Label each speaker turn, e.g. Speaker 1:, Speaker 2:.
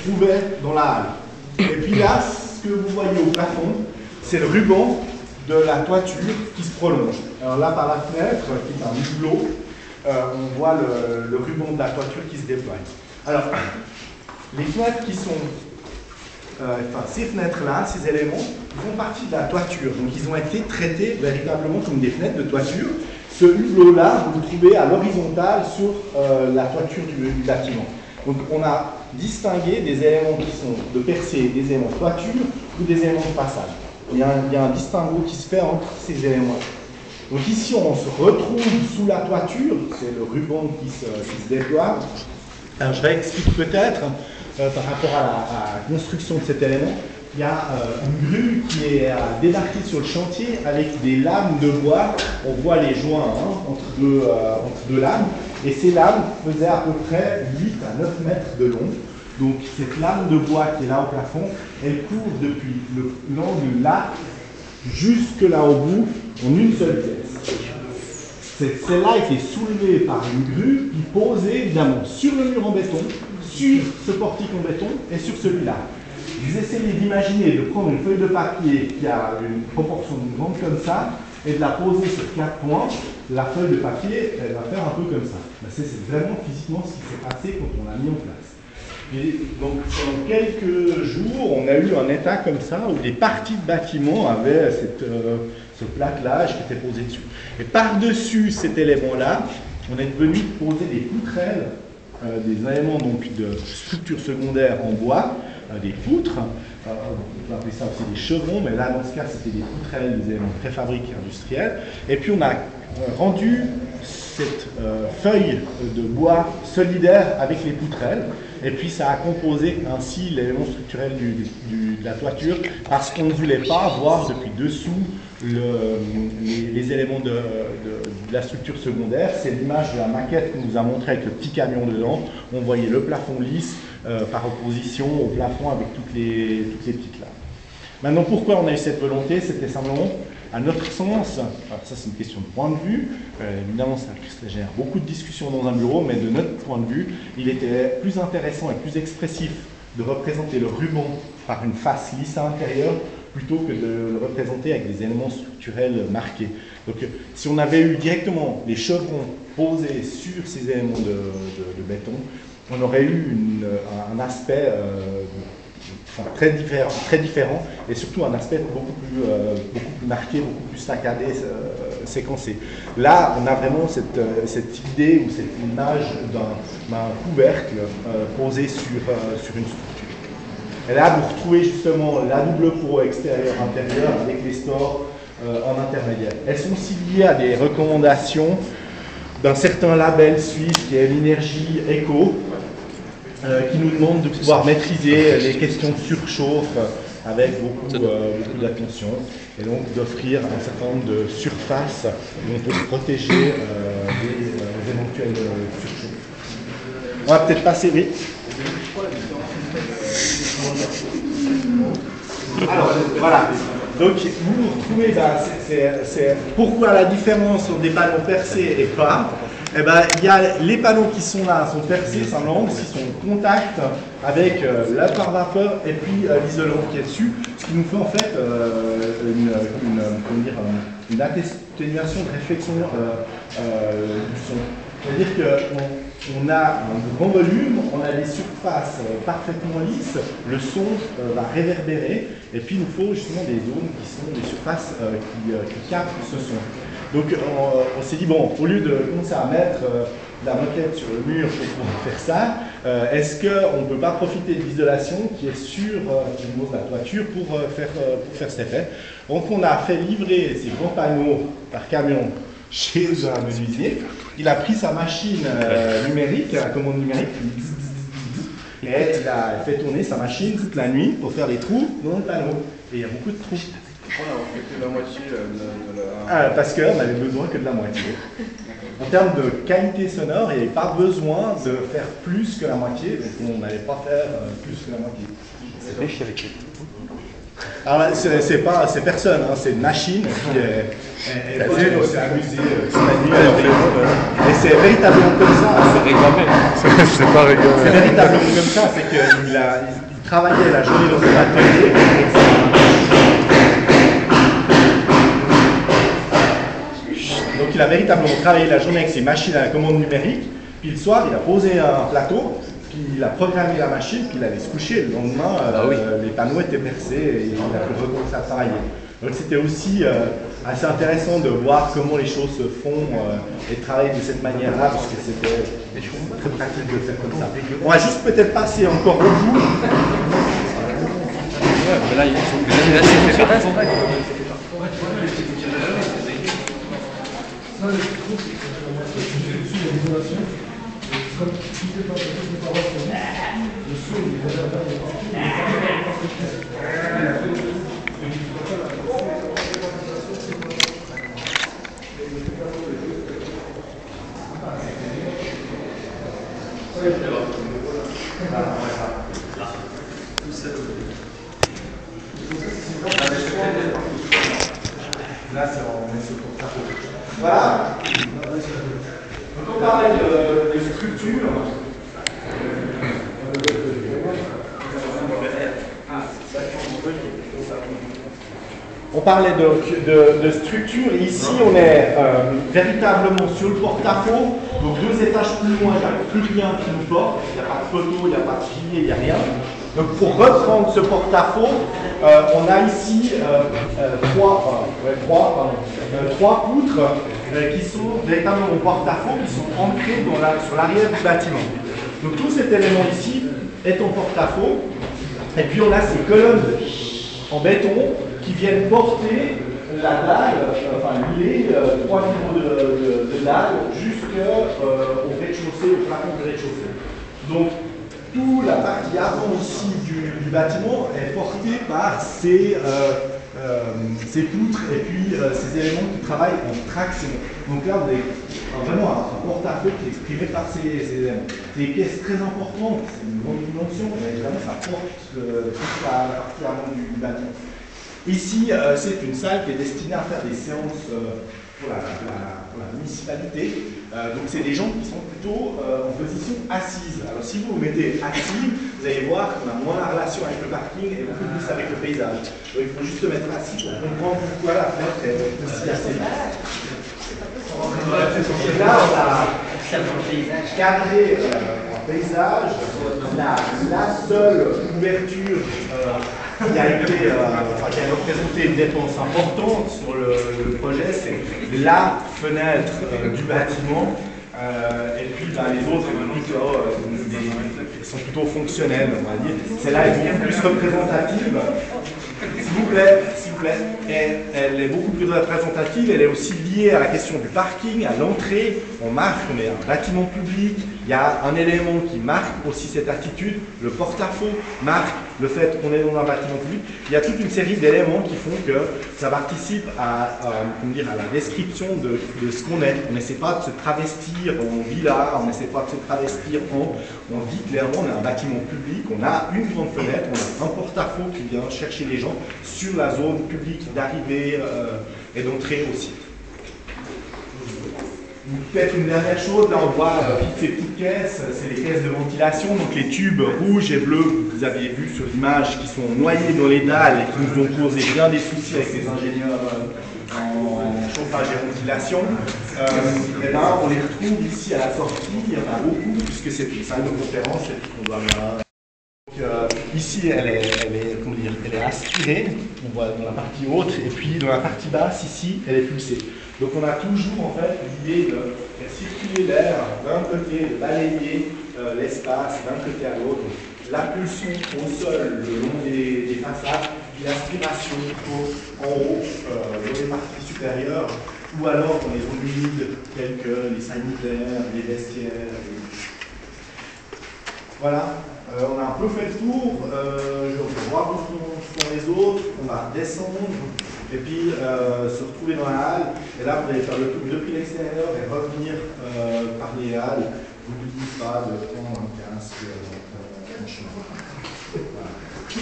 Speaker 1: trouvait dans la halle. Et puis là, ce que vous voyez au plafond, c'est le ruban de la toiture qui se prolonge. Alors là, par la fenêtre, qui est un hublot, on voit le ruban de la toiture qui se déploie. Alors, les fenêtres qui sont... enfin, ces fenêtres-là, ces éléments, font partie de la toiture. Donc, ils ont été traités véritablement comme des fenêtres de toiture. Ce hublot-là, vous le trouvez à l'horizontale sur la toiture du bâtiment. Donc, on a distingué des éléments qui sont de percée, des éléments de toiture ou des éléments de passage. Il y a un distinguo qui se fait entre ces éléments-là. Donc ici, on se retrouve sous la toiture, c'est le ruban qui se déploie. Alors, je réexplique peut-être par rapport à la construction de cet élément. Il y a une grue qui est débarquée sur le chantier avec des lames de bois. On voit les joints entre deux lames. Et ces lames faisaient à peu près 8 à 9 mètres de long. Donc cette lame de bois qui est là au plafond, elle court depuis l'angle là jusque là au bout en une seule pièce. Celle-là a été soulevée par une grue qui posait évidemment sur le mur en béton, sur ce portique en béton et sur celui-là. Vous essayez d'imaginer de prendre une feuille de papier qui a une proportion grande comme ça et de la poser sur 4 points. La feuille de papier, elle va faire un peu comme ça. C'est vraiment physiquement ce qui s'est passé quand on l'a mis en place. Et donc, pendant quelques jours, on a eu un état comme ça où des parties de bâtiments avaient ce plaquelage qui était posé dessus. Et par-dessus cet élément-là, on est venu poser des poutrelles, des éléments donc, de structure secondaire en bois, des poutres, on peut appeler ça aussi des chevrons, mais là, dans ce cas, c'était des poutrelles, des éléments préfabriqués industriels. Et puis, on a rendu cette feuille de bois solidaire avec les poutrelles. Et puis ça a composé ainsi l'élément structurel de la toiture parce qu'on ne voulait pas voir depuis dessous les éléments de la structure secondaire. C'est l'image de la maquette qu'on nous a montrée avec le petit camion dedans. On voyait le plafond lisse par opposition au plafond avec toutes les petites lames. Maintenant, pourquoi on a eu cette volonté? C'était simplement, à notre sens, alors ça c'est une question de point de vue, évidemment ça génère beaucoup de discussions dans un bureau, mais de notre point de vue, il était plus intéressant et plus expressif de représenter le ruban par une face lisse à l'intérieur plutôt que de le représenter avec des éléments structurels marqués. Donc si on avait eu directement les chevrons posés sur ces éléments de béton, on aurait eu un aspect très différent et surtout un aspect beaucoup plus marqué, beaucoup plus saccadé, séquencé. Là, on a vraiment cette idée ou cette image d'un couvercle posé sur une structure. Et là, vous retrouvez justement la double pro extérieur-intérieur avec les stores en intermédiaire. Elles sont aussi liées à des recommandations d'un certain label suisse qui est l'énergie éco, qui nous demande de pouvoir maîtriser les questions de surchauffe avec beaucoup d'attention et donc d'offrir un certain nombre de surfaces où on peut se protéger des éventuelles surchauffes. On va peut-être passer vite. Alors voilà, donc vous retrouvez c'est pourquoi la différence entre des panneaux percés et pas. Eh ben, il y a les panneaux qui sont là, sont percés, simplement, qui sont en contact avec la pare vapeur et puis l'isolant qui est dessus, ce qui nous fait en fait une atténuation de réflexion du son. C'est-à-dire qu'on a un grand volume, on a des surfaces parfaitement lisses, le son va réverbérer, et puis il nous faut justement des zones qui sont des surfaces qui captent ce son. Donc on s'est dit, bon, au lieu de commencer à mettre la moquette sur le mur pour pouvoir faire ça, est-ce qu'on ne peut pas profiter de l'isolation qui est sur le niveau de la toiture pour faire cet effet? Donc on a fait livrer ces grands panneaux par camion chez un menuisier. Il a pris sa machine numérique, la commande numérique, et il a fait tourner sa machine toute la nuit pour faire des trous dans le panneau. Et il y a beaucoup de trous.
Speaker 2: Pourquoi on a fait que la moitié de la...
Speaker 1: Parce qu'on n'avait besoin que de la moitié. En termes de qualité sonore, il n'y avait pas besoin de faire plus que la moitié, donc on n'allait pas faire plus que la moitié.
Speaker 3: C'est riche avec les trous.
Speaker 1: Alors c'est personne, hein, c'est une machine qui est posée, donc c'est un musée et c'est véritablement comme ça.
Speaker 3: C'est réclamé.
Speaker 4: C'est pas réglé.
Speaker 1: C'est véritablement comme ça, c'est qu'il travaillait la journée dans son atelier. Donc il a véritablement travaillé la journée avec ses machines à la commande numérique, puis le soir il a posé un plateau, puis il a programmé la machine, puis il allait se coucher. Le lendemain, les panneaux étaient percés et il a pu recommencer à travailler. Donc c'était aussi assez intéressant de voir comment les choses se font et de travailler de cette manière-là, parce que c'était très pratique de le faire comme ça. On va juste peut-être passer encore au bout.
Speaker 3: Ouais, mais là, c'est fait très sympa.
Speaker 1: Là, c'est on est sur le porte-à-faux. Voilà. Donc on parlait de structure. On parlait de structure. Ici, on est véritablement sur le porte-à-faux. Donc 2 étages plus loin, il n'y a plus rien qui nous porte. Il n'y a pas de photo, il n'y a pas de pilier, il n'y a rien. Donc pour reprendre ce porte-à-faux, on a ici 3 poutres qui sont véritablement au porte-à-faux, qui sont ancrées sur l'arrière du bâtiment. Donc tout cet élément ici est en porte-à-faux. Et puis on a ces colonnes en béton qui viennent porter la dalle, enfin les 3 niveaux de dalle jusqu'au rez-de-chaussée, au plafond du rez-de-chaussée. Donc toute la partie avant ici du bâtiment est portée par ces poutres et puis ces éléments qui travaillent en traction. Donc là, vous avez vraiment un porte-à-faux qui est exprimé par ces éléments. C'est des pièces très importantes, c'est une grande dimension, mais évidemment ça porte toute la partie avant du bâtiment. Ici, c'est une salle qui est destinée à faire des séances pour la municipalité. Donc c'est des gens qui sont plutôt en position assise. Alors si vous vous mettez assis, vous allez voir qu'on a moins la relation avec le parking et beaucoup plus avec le paysage. Donc il faut juste se mettre assis pour comprendre pourquoi la fenêtre est aussi assez basse. Et là, on a cadré un paysage. La seule ouverture qui a représenté une dépense importante sur le projet, c'est la fenêtre du bâtiment. Et puis les autres sont plutôt fonctionnelles, on va dire. Celle-là est beaucoup plus représentative. S'il vous plaît, elle est beaucoup plus représentative, elle est aussi liée à la question du parking, à l'entrée. On marque, on est un bâtiment public, il y a un élément qui marque aussi cette attitude, le porte-à-faux marque le fait qu'on est dans un bâtiment public. Il y a toute une série d'éléments qui font que ça participe à la description de ce qu'on est. On n'essaie pas de se travestir en villa, on n'essaie pas de se travestir on dit clairement on est un bâtiment public, on a une grande fenêtre, on a un porte-à-faux qui vient chercher les gens sur la zone publique d'arrivée et d'entrée au site. Peut-être une dernière chose, là on voit ces petites caisses, c'est les caisses de ventilation, donc les tubes rouges et bleus que vous aviez vu sur l'image qui sont noyés dans les dalles et qui nous ont causé bien des soucis avec les ingénieurs en chauffage et ventilation. Et là on les retrouve ici à la sortie, il y en a beaucoup puisque c'est une salle de conférence et on doit ici, elle est aspirée, on voit dans la partie haute, et puis dans la partie basse, ici, elle est pulsée. Donc on a toujours en fait l'idée de faire circuler l'air d'un côté, de balayer l'espace d'un côté à l'autre. La pulsion au sol, le long des façades, puis l'aspiration en haut, dans les parties supérieures, ou alors dans les zones humides, telles que les sanitaires, les vestiaires. Voilà. On a un peu fait le tour, on va voir où sont les autres, on va descendre et puis se retrouver dans la halle. Et là, vous allez faire le tour depuis l'extérieur et revenir par les halles. N'oubliez pas de prendre un casque en chemin. Voilà.